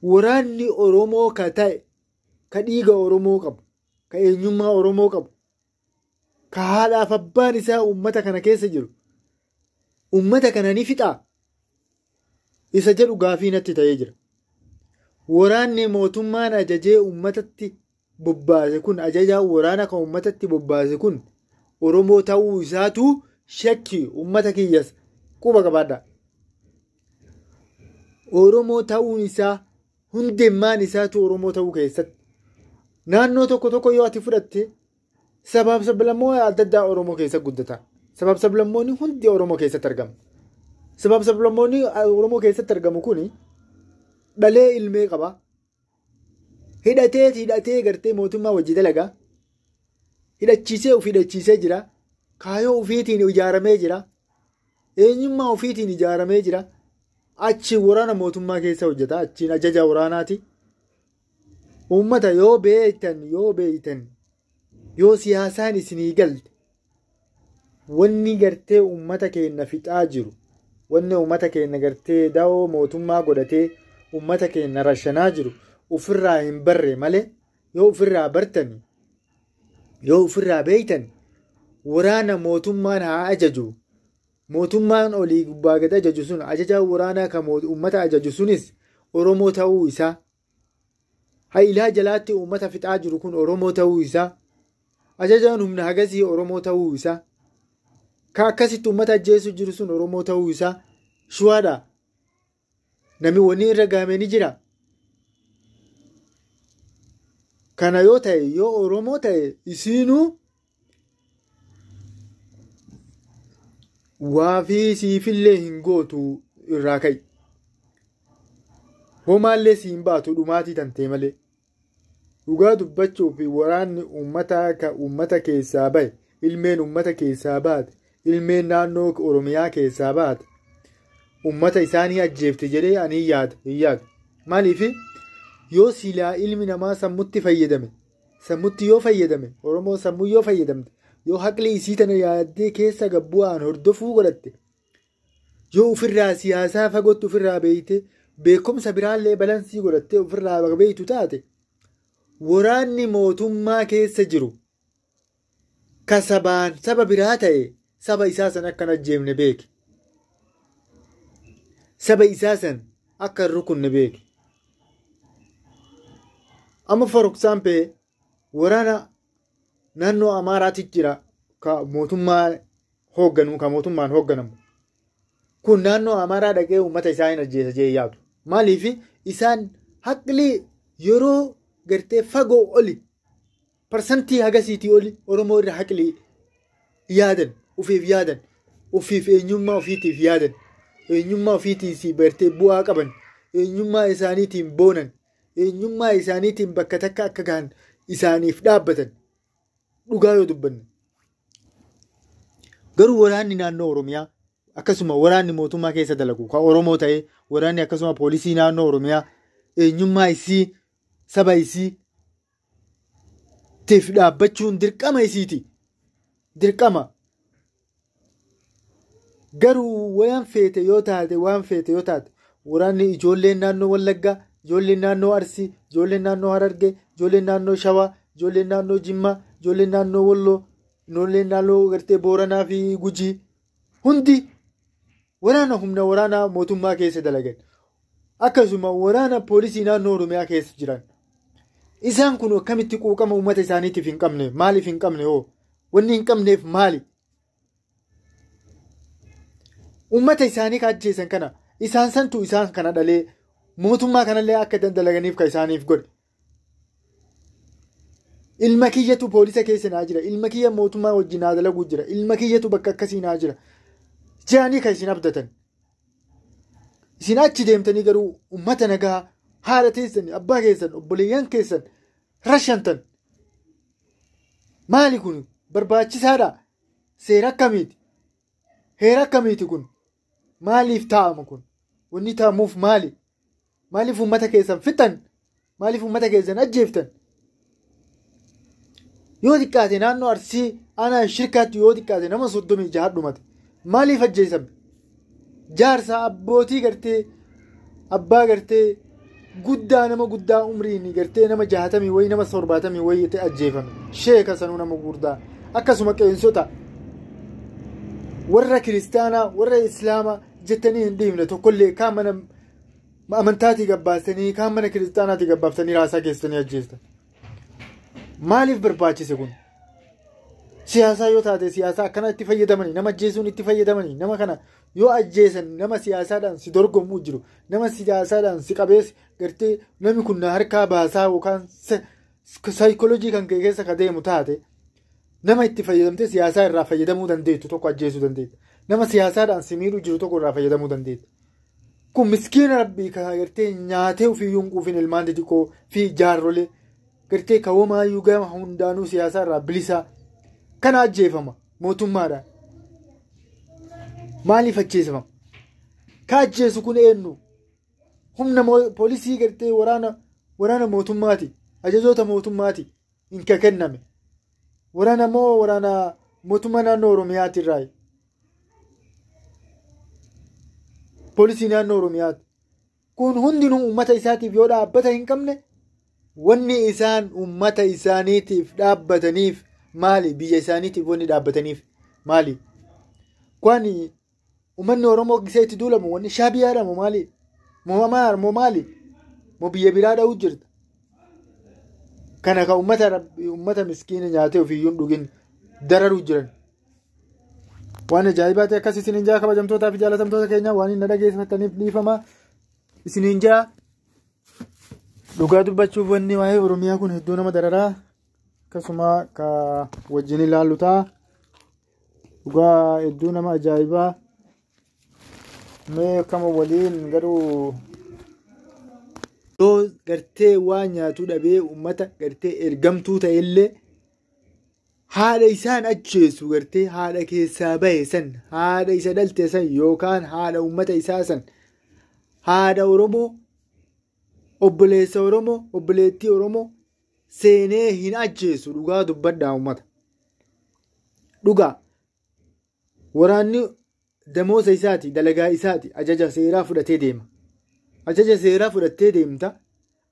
waraanni Oromoo ka ta'e ka dhiiga Oromoo qabu ka eenyummaa Oromoo qabu ka haadhaaf abbaan isaa uummata kana keessa jiru uummata kana ni fixaa isa jedhu gaafii natti ta'ee jira. Waraanni mootummaan ajajee uummatatti bobbaase kun ajajaa waraana kan uummatatti bobbaase kun Oromoo ta'uu isaatu shakki uummata kiyyas quba qabaadha. Oromoo ta'uun isaa hundummaan isaatu Oromoo ta'uu keessatti naannoo tokko yoo ati fudhatte sabab sablammoonni adda addaa Oromoo keessa guddata. Sabab sablammoonni hundi Oromoo keessatti argamu. Sabab sablammoonni Oromoo keessatti argamu kuni dhalee ilmee qaba. Hidhatee gartee mootummaa wajji dalagaa. Hidhachiisee ofii hidhachiisee jira. Kaayoo ofiitiin ijaaramee jira. Eenyummaa ofiitiin ijaaramee jira. Achi waraana mootummaa keessa hojjeta. Achiin ajaja waraanaati. Uummata yoo beeytan yoo siyaasaan isinii galte wanni gartee uummata keenya fixaa jiru wanni uummata keenya gartee daawoo mootummaa godhatee uummata keenya rashanaa jiru ofirraa hin barre malee yoo ofirraa bartani yoo ofirraa beeytan waraana mootummaan haa ajaju. Mootummaan olii gubbaa gad ajaju sun ajajaa waraanaa kan uummata ajaju sunis Oromoo ta'uu isaa. Hailaa jalaatti uummata fixaa jiru kun Oromoo ta'uu isaa. Ajajaan humna hagasii Oromoo ta'uu isaa. Ka akkasitti uummata ajjeessu jiru sun Oromoo ta'uu isaa. Shuwaadha. Namni wanni irra gaamee ni jira. Kana yoo ta'e yoo Oromoo ta'e isiinuu waafii siifillee hin gootu irraa ka'i. Homaallee siin baatu dhumaatii tantee malee. Dhugaa dubbachuuf waraanni uummata keessaa bahe ilmeen uummata keessaa baate ilmeen naannoo Oromiyaa keessaa baate uummata isaanii ajjeefte jedhee ani hin yaadu. Maaliif yoo silaa ilmi namaa sammutti fayyadame sammutti yoo fayyadame Oromoo sammuu yoo fayyadamte yoo haqli isii tana yaaddee keessa gabbu'aan hordofuu godhatte yoo ofirraa siyaasaa fagootti ofirraa beeyte beekumsa biraallee balansii godhattee ofirraa beeytu taate waraanni mootummaa keessa jiru ka sabaan saba biraa ta'e saba isaa san akka hin ajjeefne beeki. Saba isaa san akka hin rukunne beeki. Amma for example waraana naannoo Amaaraatti jira ka mootummaan hoogganamu. Kun naannoo Amaaraa dhaqee uummata isaa hin ajjeesa jee yaadu. Maaliif isaan haqli yeroo gartee fagoo oli parsantii hagasiitii oli Oromoo irra haqli yaadan ofiif eenyummaa ofiitiif yaadan eenyummaa ofiitiif bartee bu'aa qaban eenyummaa isaaniitiin boonan eenyummaa isaaniitiin bakka takka akka gahan isaaniif dhaabbatan dhugaa yoo dubbanne. Garuu waraanni naannoo Oromiyaa akkasuma waraanni mootummaa keessa dalagu kan Oromoo ta'e waraanni akkasuma poolisii naannoo Oromiyaa eenyummaa isii saba isii teef dhaabbachuun dirqama isiiti. Dirqama. Garuu waan feete yoo taate waraanni ijoolleen naannoo Wallaggaa ijoolleen naannoo Arsii ijoolleen naannoo Harargee ijoolleen naannoo Shawaa ijoolleen naannoo Jimmaa ijoolleen naannoo Walloo ijoolleen naannoo gartee Booranaa fi Gujii hundi waraana humna waraanaa mootummaa keessa dalagan akkasuma waraana poolisii naannoo Oromiyaa keessa jiran isaan kun akkamitti quuqama uummata isaaniitiif hin qabne maaliif hin qabne wanni hin qabneef maali? Uummata isaanii ka ajjeesan kana isaan santu isaan kana dhalee mootummaa kanallee akka dalaganiif ka isaaniif godhe. Ilma kiyyatu poolisa keessa naa jira ilma kiyya mootummaa wajjin naa dalaguu jira ilma kiyyatu bakka akkasii naa jira jaanii kan isin abdatan. Isin achi deemtanii garuu uummata nagaa haadha teessan abbaa keessan obboleeyyan keessan rashantan. Maali kun barbaachisaadha? Seera akkamiiti? Heera akkamiiti kun? Maaliif taa'ama kun? Wanni taa'amuuf maali? Maaliif uummata keessan fixan? Maaliif uummata keessan ajjeeftan? Yoo xiqqaate naannoo Arsii aanaa shirkaatti yoo xiqqaate nama 36 dhumate. Maaliif ajjeesame? Jaarsa abbootii gartee abbaa gartee guddaa nama guddaa umriin gartee nama 60 wayi nama 70 wayi itti ajjeefame sheeka sanuu nama guddaa akkasuma qeensota warra kiristaanaa warra islaamaa jettanii hin dhiifne tokkollee kaan mana amantaatii gabbaastanii kaan mana kiristaanaatii gabbaaftanii raasaa keessanii ajjeestan maaliif barbaachise kun siyaasaa yoo taate siyaasaa akkana itti fayyadamanii nama ajjeesuun itti fayyadamanii nama kana yoo ajjeesan nama siyaasaadhaan si dorgomuu jiru nama siyaasaadhaan si qabees gartee namni kun harkaa baasaa yookaan saayikooloojii kan kee keessa ka deemu taate nama itti fayyadamtee siyaasaa irraa fayyadamuu dandeettu tokko ajjeesuu dandeetta nama siyaasaadhaan si miidhuu jiru tokko irraa fayyadamuu dandeetta kun miskiina rabbii ka gartee nyaatee ofiiyyuu hin quufin ilmaan xixiqqoo fi jaarrolee gartee kawwamaayyuu gama hundaanuu siyaasaa irraa bilisaa kana ajjeefama mootummaadhaan maaliif ajjeesifama ka ajjeesu kun eenyu humna poolisii gartee waraana mootummaati ajajoota mootummaati hin kenname waraana moo waraana mootummaa naannoo oromiyaati irraa poolisii naannoo oromiyaati kun hundinuu uummata isaatiif yoo dhaabbata hin qabne wanni isaan uummata isaaniitiif dhaabbataniif maali biyya isaaniitiif wanni dhaabbataniif maali kwani uummanni oromoo gisee itti duulamu wanni shaabiyaadha moo maali moo maali moo biyya biraa dha'uu jirta kana ka uummata miskiina nyaatee ofiiyyuu hin dhugin dararuu jiran waan ajaa'ibaati akkas isiniin jaa kabajamtootaa fi jaalatamtoota keenya waan hin dhageessifataniif dhiifama isiniin jaa dhugaa dubbachuuf wanni waa'ee oromiyaa kun hedduu nama dararaa akkasuma ka wajjin ilaallu ta'a dhugaa hedduu nama ajaa'ibaa mee kama waliin garuu yoo gartee waan nyaatu dhabee uummata gartee ergamtuu ta'ellee haadha isaan ajjeesu gartee haadha keessaa bahe san haadha isa dhalte san yookaan haadha uummata isaa san haadha oromoo obboleessa oromoo obboleettii oromoo seenee hin ajjeesu dhugaa dubbadhaa uummata dhugaa waraanni damoosa isaati dalagaa isaati ajaja seeraa fudhatee deema ajaja seeraa fudhattee deemta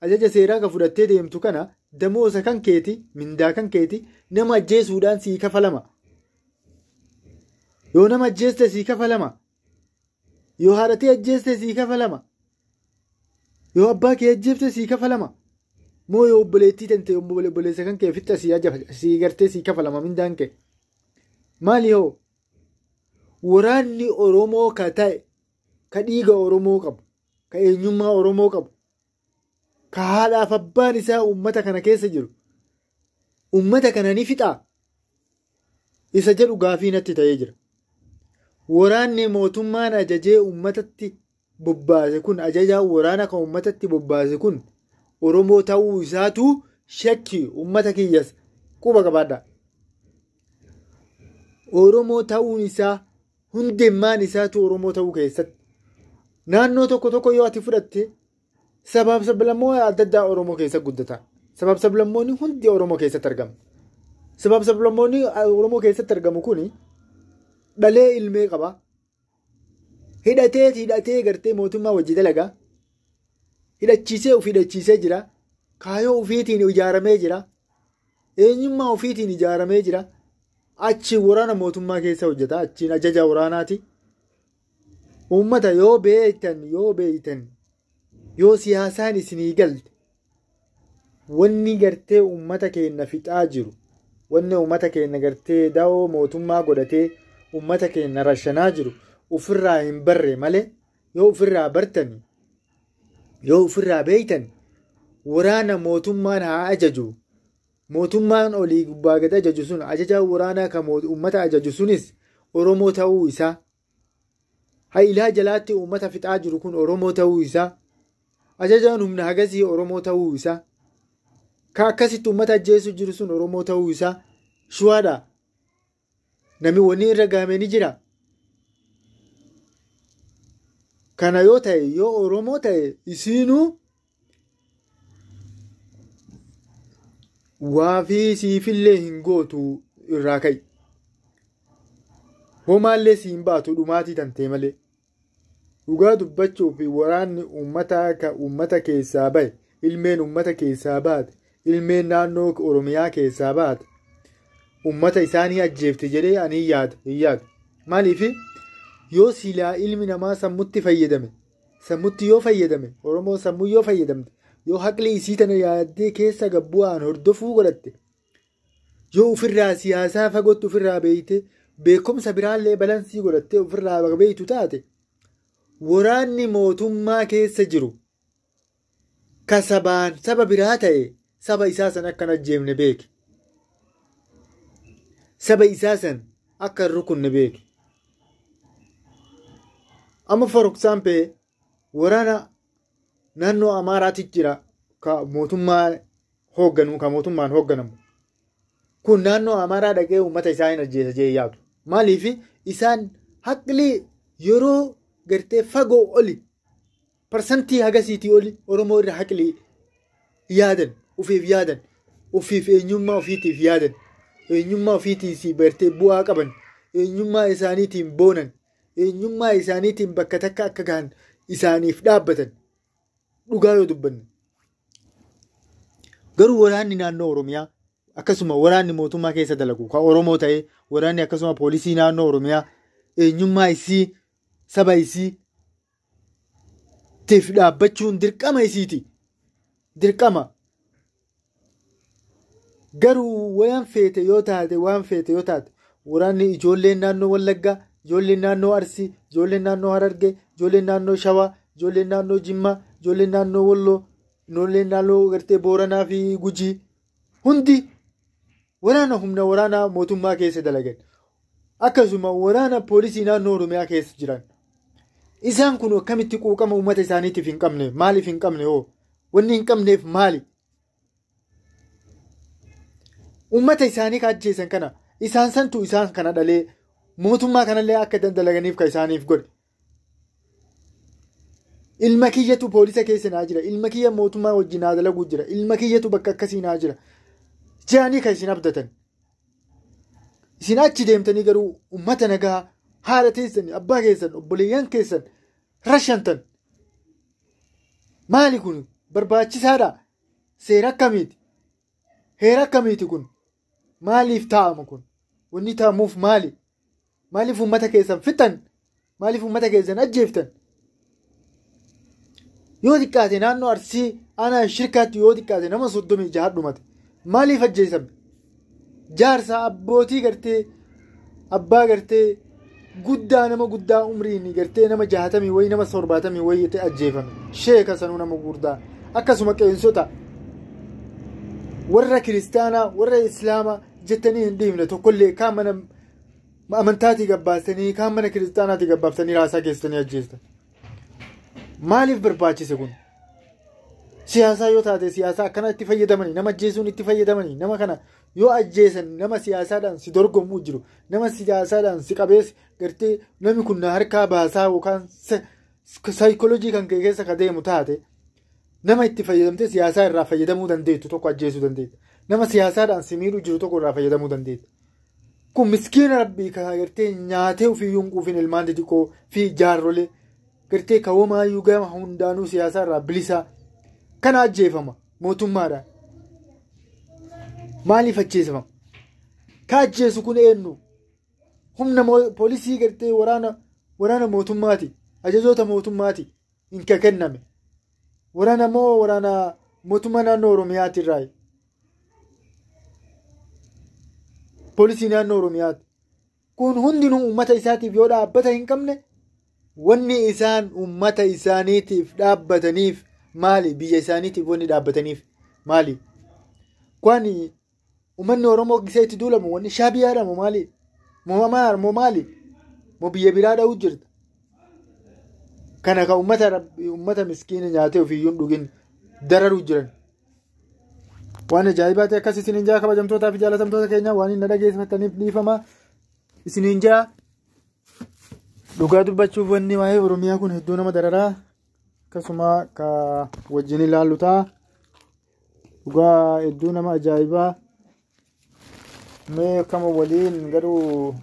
ajaja seeraa ka fudhattee deemtu kana damoosa kan keeti mindaa kan keeti nama ajjeesuudhaan sii kafalama yoo nama ajjeeste sii kafalama yoo haadhatee ajjeeste sii kafalama yoo abbaa kee ajjeefte sii kafalama moo yoo obboleettii tante obboleessa kan kee fitta sii gartee sii kafalama mindaan kee maali yoo waraanni oromoo ka ta'e ka dhiiga oromoo qabu ka eenyummaa oromoo qabu ka haadhaaf abbaan isaa uummata kana keessa jiru uummata kana ni fixaa isa jedhu gaafii natti ta'ee jira waraanni mootummaan ajajee uummatatti bobbaase kun ajajaa waraana kan uummatatti bobbaase kun oromoo ta'uu isaatu shakki uummata kiyyas quba qabaadha oromoo ta'uun isaa hundummaan isaatu oromoo ta'uu keessatti naannoo tokko yoo ati fudhatte sabaaf sablammoonni adda addaa oromoo keessa guddata sabaaf sablammoonni hundi oromoo keessatti argamu sabaaf sablammoonni oromoo keessatti argamu kuni dhalee ilmee qaba hidhatee gartee mootummaa wajji dalagaa hidhachiisee ofii hidhachiisee jira kaayoo ofiitiin ijaaramee jira eenyummaa ofiitiin ijaaramee jira achi waraana mootummaa keessa hojjeta achiin ajaja waraanaati uummata yoo beeytan yoo siyaasaan isinii galte wanni gartee uummata keenya fixaa jiru wanni uummata keenya gartee daa'oo mootummaa godhatee uummata keenya rashanaa jiru ofirraa hin barre malee yoo ofirraa bartani yoo ofirraa beeytan waraana mootummaan haa ajaju mootummaan olii gubbaa gad ajaju sun ajaja waraanaa kan uummata ajaju sunis oromoo ta'uu isaa hailaa jalaatti uummata fixaa jiru kun oromoo ta'uu isaa ajajaan humna hagasii oromoo ta'uu isaa ka akkasitti uummata ajjeesu jiru sun oromoo ta'uu isaa shuwaadha namni wanni irra gaame ni jira kana yoo ta'e yoo oromoo ta'e isiinuu waafii siifillee hin gootu irraa ka'i homaallee siin baatu dhumaatii tantee malee dhugaa dubbachuu fi waraanni uummataa ka uummata keessaa bahe ilmeen uummata keessaa baate ilmeen naannoo Oromiyaa keessaa baate uummata isaanii ajjeefte jedhee ani hin yaadu. Maaliif yoo silaa ilmi namaa sammutti fayyadame sammutti yoo fayyadame Oromoo sammuu yoo fayyadamte yoo haqli isii tana yaaddee keessa gabbu'aan hordofuu godhatte yoo ofirraa siyaasaa fagootti ofirraa beeyte beekumsa biraallee balansii godhattee ofirraa beeytu taate waraanni mootummaa keessa jiru ka sabaan saba biraa ta'e saba isaa san akka hin ajjeefne beeki. Saba isaa san akka hin rukunne beeki. Amma for example waraana naannoo Amaaraatti jira ka mootummaan hoogganamu. Kun naannoo Amaaraa dhaqee uummata isaa hin ajjeesa jee yaadu. Maaliif isaan haqli yeroo gartee fagoo oli parsantii hagasiitii oli Oromoo irra haqli yaadan ofiif eenyummaa ofiitiif yaadan eenyummaa ofiitiif bartee bu'aa qaban eenyummaa isaaniitiin boonan eenyummaa isaaniitiin bakka takka akka gahan isaaniif dhaabbatan dhugaa yoo dubbanne. Garuu waraanni naannoo Oromiyaa akkasuma waraanni mootummaa keessa dalagu ka Oromoo ta'ee waraanni akkasuma poolisii naannoo Oromiyaa eenyummaa isii saba isii tiif dhaabbachuun dirqama isiiti. Dirqama. Garuu waan feete yoo taate waraanni ijoolleen naannoo Wallaggaa ijoolleen naannoo Arsii ijoolleen naannoo Harargee ijoolleen naannoo Shawaa ijoolleen naannoo Jimmaa ijoolleen naannoo Walloo ijoolleen naannoo gartee Booranaa fi Gujii hundi humna waraanaa mootummaa keessa dalagan akkasuma waraana poolisii naannoo Oromiyaa keessa jiran isaan kun akkamitti quuqama uummata isaaniitiif hin qabne maaliif hin qabne wanni hin qabneef maali uummata isaanii ka ajjeesan kana isaan santu isaan kana dhalee mootummaa kanallee akka dandalaganiif ka isaaniif godhe ilma kiyyatu poolisa keessa naa jira ilma kiyya mootummaa wajjin naa dalaguu jira ilma kiyyatu bakka akkasii naa jira jaanii kan isin abdatan isin achi deemtanii garuu uummata nagaa haadha teessan abbaa keessan obboleeyyan keessan rashantan maali kun barbaachisaadha seera akkamiiti heera akkamiiti kun maaliif taa'ama kun wanni taa'amuuf maaliif uummata keessan fixan maaliif uummata keessan ajjeeftan yoo xiqqaate naannoo Arsii aanaa shirkaatti yoo xiqqaate nama 36 dhumate maaliif ajjeesame jaarsa abbootii gartee abbaa gartee guddaa nama guddaa umriin gartee nama 60 wayi nama 70 wayi itti ajjeefame sheeka sanuu nama guddaa akkasuma qeensota warra kiristaanaa warra islaamaa jettanii hin dhiifne tokkollee kaan mana amantaatii gabbaastanii kaan mana kiristaanaatii gabbaaftanii raasaa keessanii ajjeestan maaliif barbaachise kun siyaasaa yoo taate siyaasaa akkana itti fayyadamanii nama ajjeesuun itti fayyadamanii nama kana yoo ajjeesan nama siyaasaadhaan si dorgomuu jiru nama siyaasaadhaan si qabees gartee namni kun na harkaa baasaa yookaan saayikooloojii kan keessa ka deemu taate nama itti fayyadamtee siyaasaa irraa fayyadamuu dandeettu tokko ajjeesuu dandeetta nama siyaasaadhaan si miidhuu jiru tokko irraa fayyadamuu dandeetta kun miskiina rabbii ka gartee nyaatee ofiiyyuu hin quufin ilmaan xixiqqoo fi jaarrolee gartee kawwamaayyuu gama hundaanuu siyaasaa irraa bilisaa kana ajjeefama mootummaadhaan maaliif ajjeesama ka ajjeesu kun eenyu humna poolisii gartee waraana mootummaati ajajoota mootummaati hin kenname waraana moo waraana mootummaa naannoo Oromiyaati irraa poolisii naannoo Oromiyaati kun hundinuu uummata isaatiif yoo dhaabbata hin qabne wanni isaan uummata isaaniitiif dhaabbataniif maali biyya isaaniitiif wanni dhaabbataniif maali kwani uummanni Oromoo gisee itti duulamu wanni shaabiyaadhamu maali moo maali moo biyya biraa dha'uu jirta kana ka uummata miskiina nyaatee ofiiyyuu hin dhugin dararuu jiran waan ajaa'ibaati akkas isiniin jaa kabajamtootaa fi jaalatamtoota keenya waan hin dhageessifataniif dhiifama isiniin jaa dhugaa dubbachuuf wanni waa'ee Oromiyaa kun hedduu nama dararaa akkasuma ka wajjin ilaallu ta'a dhugaa hedduu nama ajaa'ibaa mee akkama waliin garuu